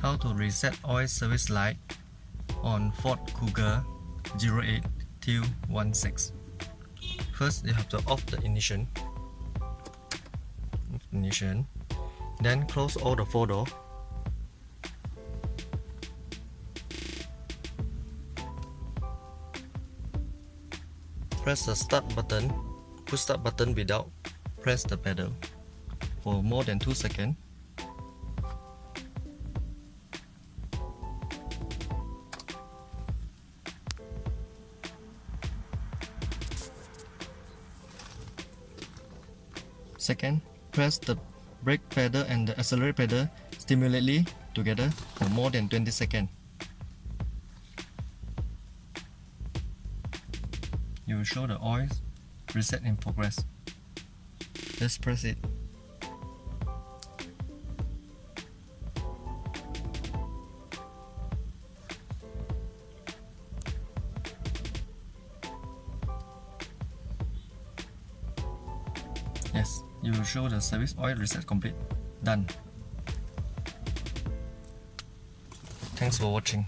How to reset oil service light on Ford Kuga 08-16. First, you have to off the ignition. Then close all the 4 doors. Press the start button. Push start button without press the pedal for more than 2 seconds. Second, press the brake pedal and the accelerator pedal simultaneously together for more than 20 seconds. You will show the oil reset in progress. Let's press it. Yes, you will show the service oil reset complete. Done. Thanks for watching.